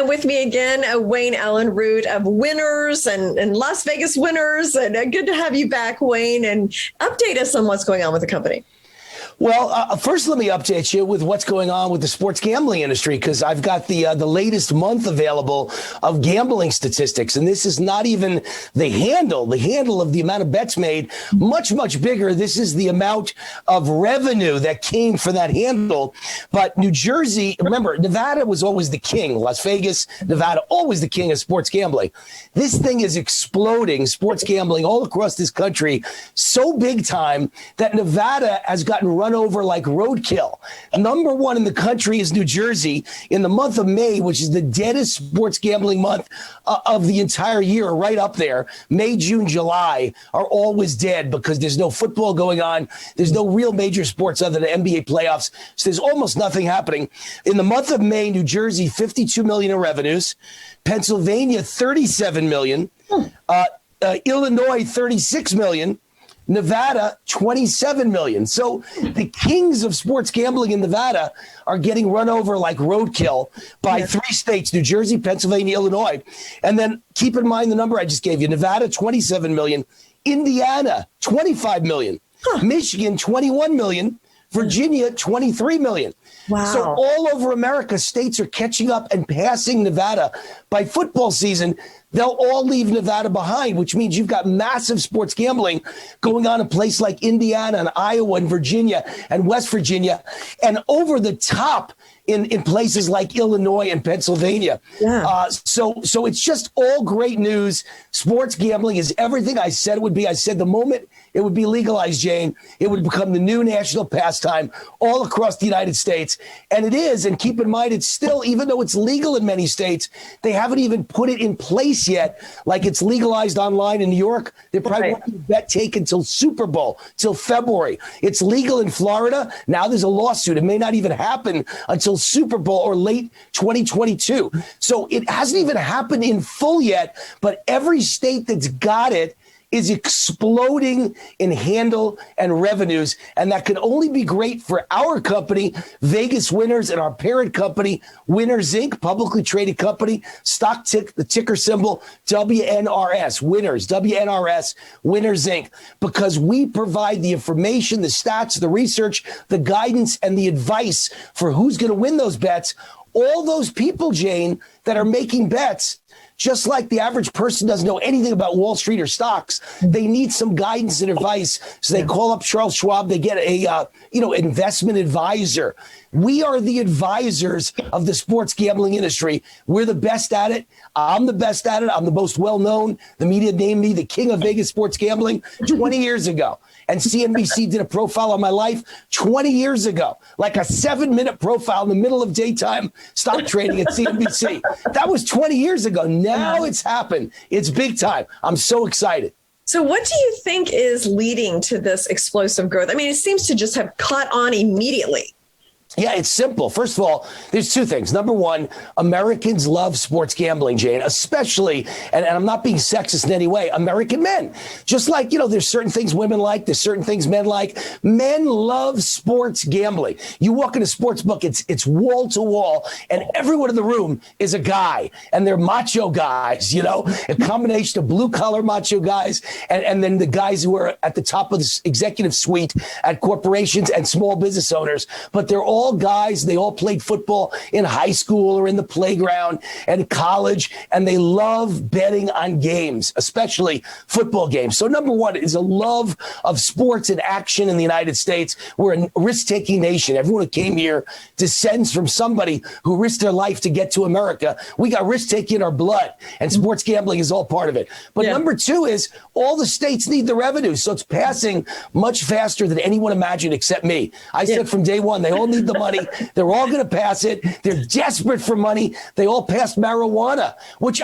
And with me again, Wayne Allyn Root of Winners and Las Vegas Winners. And good to have you back, Wayne, and update us on what's going on with the company. Well, first, let me update you with what's going on with the sports gambling industry, because I've got the latest month available of gambling statistics. And this is not even the handle of the amount of bets made, much, much bigger. This is the amount of revenue that came for that handle. But New Jersey, remember, Nevada was always the king. Las Vegas, Nevada, always the king of sports gambling. This thing is exploding, sports gambling all across this country, so big time that Nevada has gotten run over like roadkill. Number one in the country is New Jersey. In the month of May, which is the deadest sports gambling month of the entire year, right up there. May, June, July are always dead because there's no football going on. There's no real major sports other than NBA playoffs. So there's almost nothing happening. In the month of May, New Jersey, 52 million in revenues. Pennsylvania, 37 million. Illinois, 36 million. Nevada, 27 million. So the kings of sports gambling in Nevada are getting run over like roadkill by three states, New Jersey, Pennsylvania, Illinois. And then keep in mind the number I just gave you. Nevada, 27 million. Indiana, 25 million. Michigan, 21 million. Virginia, 23 million. Wow. So all over America, states are catching up and passing Nevada. By football season, they'll all leave Nevada behind, which means you've got massive sports gambling going on in places like Indiana and Iowa and Virginia and West Virginia, and over the top in places like Illinois and Pennsylvania. Yeah. So it's just all great news. Sports gambling is everything I said it would be. I said the moment it would be legalized, Jane, it would become the new national pastime all across the United States. And it is. And keep in mind, it's still, even though it's legal in many states, they haven't even put it in place yet. Like it's legalized online in New York. They probably won't bet taken until Super Bowl, till February. It's legal in Florida. Now there's a lawsuit. It may not even happen until Super Bowl or late 2022. So it hasn't even happened in full yet, but every state that's got it is exploding in handle and revenues. And that can only be great for our company, VegasWINNERS, and our parent company, Winners Inc., publicly traded company, the ticker symbol WNRS, Winners, WNRS, Winners Inc., because we provide the information, the stats, the research, the guidance, and the advice for who's going to win those bets. All those people, Jane, that are making bets, just like the average person doesn't know anything about Wall Street or stocks, they need some guidance and advice. So they call up Charles Schwab. They get a investment advisor. We are the advisors of the sports gambling industry. We're the best at it. I'm the best at it. I'm the most well-known. The media named me the king of Vegas sports gambling 20 years ago. And CNBC did a profile on my life 20 years ago, like a 7-minute profile in the middle of daytime stock trading at CNBC. That was 20 years ago. Now it's happened. It's big time. I'm so excited. So what do you think is leading to this explosive growth? I mean, it seems to just have caught on immediately. Yeah, it's simple. First of all, there's two things. Number one, Americans love sports gambling, Jane, especially, and I'm not being sexist in any way, American men. Just like, there's certain things women like, there's certain things men like. Men love sports gambling. You walk in a sports book, it's wall to wall, and everyone in the room is a guy, and they're macho guys, a combination of blue-collar macho guys, and then the guys who are at the top of the executive suite at corporations and small business owners, but they're all guys. They all played football in high school or in the playground and college, and they love betting on games, especially football games. So number one is a love of sports and action in the United States. We're a risk-taking nation. Everyone who came here descends from somebody who risked their life to get to America. We got risk-taking in our blood, and sports gambling is all part of it. But number two is all the states need the revenue, so it's passing much faster than anyone imagined except me. I said from day one, they all need the money. They're all going to pass it. They're desperate for money. They all passed marijuana, which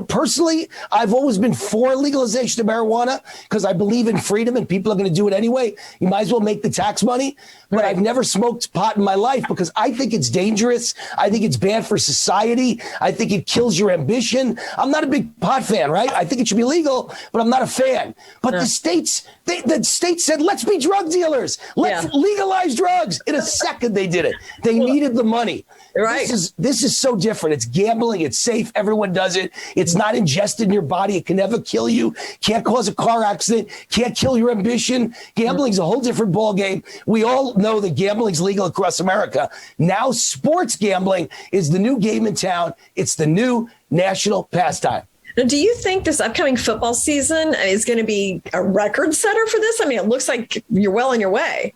personally, I've always been for legalization of marijuana because I believe in freedom and people are going to do it anyway. You might as well make the tax money. But I've never smoked pot in my life because I think it's dangerous. I think it's bad for society. I think it kills your ambition. I'm not a big pot fan, right? I think it should be legal, but I'm not a fan. But the states said, let's be drug dealers. Let's legalize drugs. In a second, they did it. They needed the money. Right. This is so different. It's gambling. It's safe. Everyone does it. It's not ingested in your body. It can never kill you. Can't cause a car accident. Can't kill your ambition. Gambling's a whole different ballgame. We all know that gambling's legal across America. Now sports gambling is the new game in town. It's the new national pastime. Now, do you think this upcoming football season is going to be a record setter for this? I mean, it looks like you're well on your way.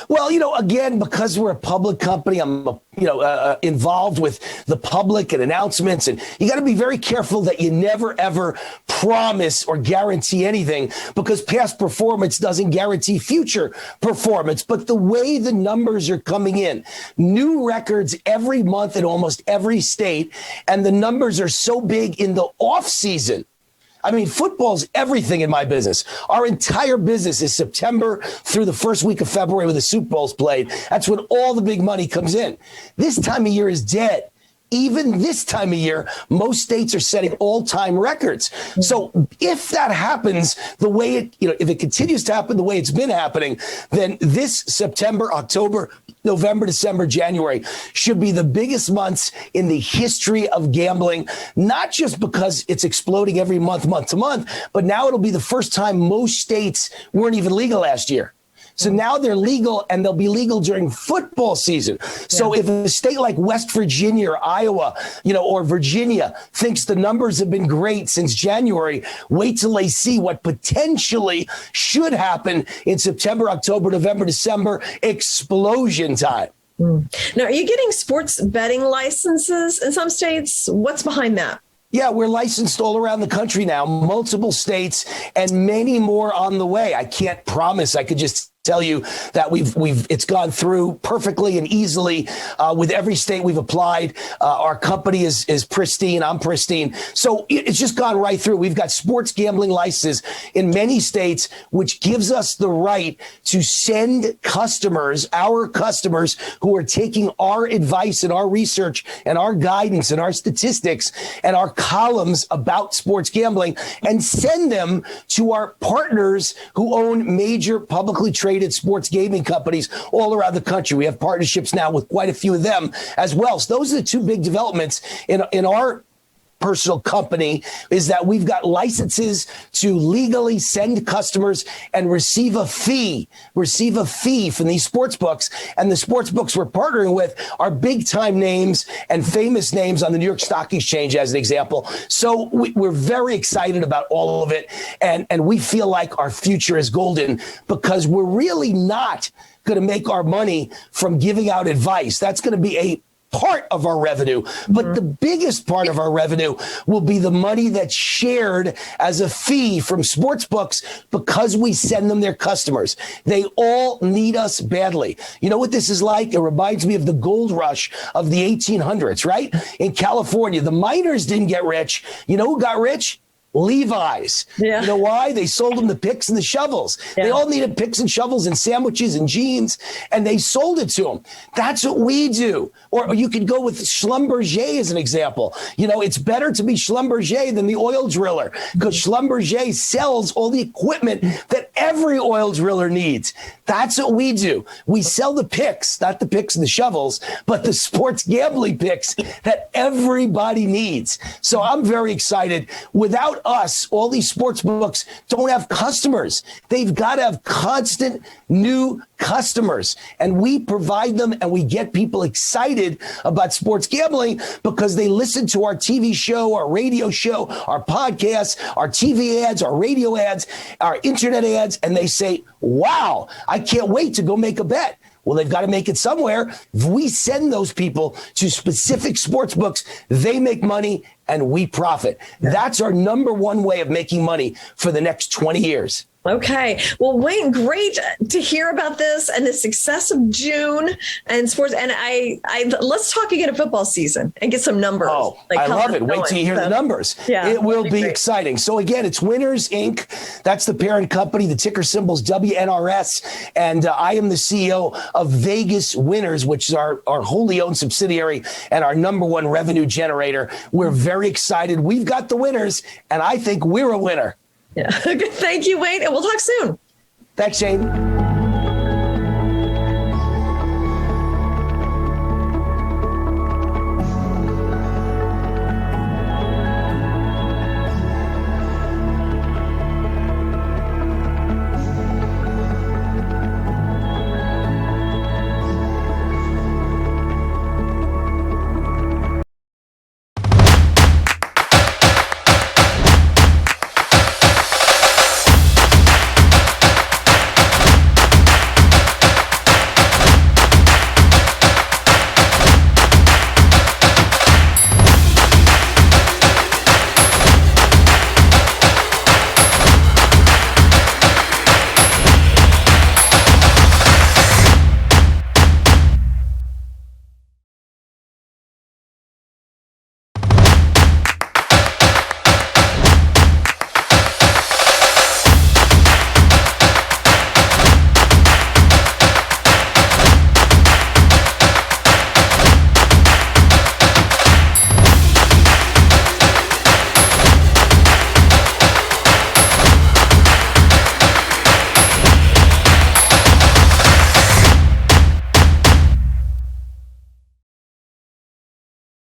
Well, again, because we're a public company, I'm, involved with the public and announcements. And you got to be very careful that you never, ever promise or guarantee anything, because past performance doesn't guarantee future performance. But the way the numbers are coming in, new records every month in almost every state, and the numbers are so big in the off season. I mean, football's everything in my business. Our entire business is September through the first week of February when the Super Bowl's played. That's when all the big money comes in. This time of year is dead. Even this time of year, most states are setting all-time records. So if that happens the way if it continues to happen the way it's been happening, then this September, October, November, December, January should be the biggest months in the history of gambling, not just because it's exploding every month to month, but now it'll be the first time most states weren't even legal last year. So now they're legal, and they'll be legal during football season. So if a state like West Virginia or Iowa, or Virginia thinks the numbers have been great since January, wait till they see what potentially should happen in September, October, November, December, explosion time. Now, are you getting sports betting licenses in some states? What's behind that? Yeah, we're licensed all around the country now, multiple states, and many more on the way. I can't promise. I could just tell you that it's gone through perfectly and easily with every state we've applied. Our company is pristine. I'm pristine. So it's just gone right through. We've got sports gambling licenses in many states, which gives us the right to send customers, our customers who are taking our advice and our research and our guidance and our statistics and our columns about sports gambling, and send them to our partners who own major publicly traded sports gaming companies all around the country. We have partnerships now with quite a few of them as well. So those are the two big developments in our personal company, is that we've got licenses to legally send customers and receive a fee from these sports books. And the sports books we're partnering with are big time names and famous names on the New York Stock Exchange, as an example. So we're very excited about all of it. And we feel like our future is golden, because we're really not going to make our money from giving out advice. That's going to be a part of our revenue, but the biggest part of our revenue will be the money that's shared as a fee from sports books, because we send them their customers. They all need us badly. You know what this is like? It reminds me of the gold rush of the 1800s, right? In California, the miners didn't get rich. You know who got rich? Levi's. Yeah. You know why? They sold them the picks and the shovels. Yeah. They all needed picks and shovels and sandwiches and jeans, and they sold it to them. That's what we do. Or you could go with Schlumberger as an example. It's better to be Schlumberger than the oil driller, because Schlumberger sells all the equipment that every oil driller needs. That's what we do. We sell the picks, not the picks and the shovels, but the sports gambling picks that everybody needs. So I'm very excited. Without us, all these sports books don't have customers. They've got to have constant new customers, and we provide them, and we get people excited about sports gambling because they listen to our TV show, our radio show, our podcasts, our TV ads, our radio ads, our internet ads, and they say, wow, I can't wait to go make a bet. Well, they've got to make it somewhere. If we send those people to specific sports books, they make money and we profit. Yeah. That's our number one way of making money for the next 20 years. Okay. Well, Wayne, great to hear about this and the success of June and sports. And I let's talk again of football season and get some numbers. Oh, I love it. Wait till you hear the numbers. Yeah, it will be exciting. So again, it's Winners Inc. That's the parent company. The ticker symbol's WNRS. And I am the CEO of VegasWINNERS, which is our wholly owned subsidiary and our number one revenue generator. We're very excited. We've got the winners, and I think we're a winner. Yeah. Thank you, Wayne, and we'll talk soon. Thanks, Shane.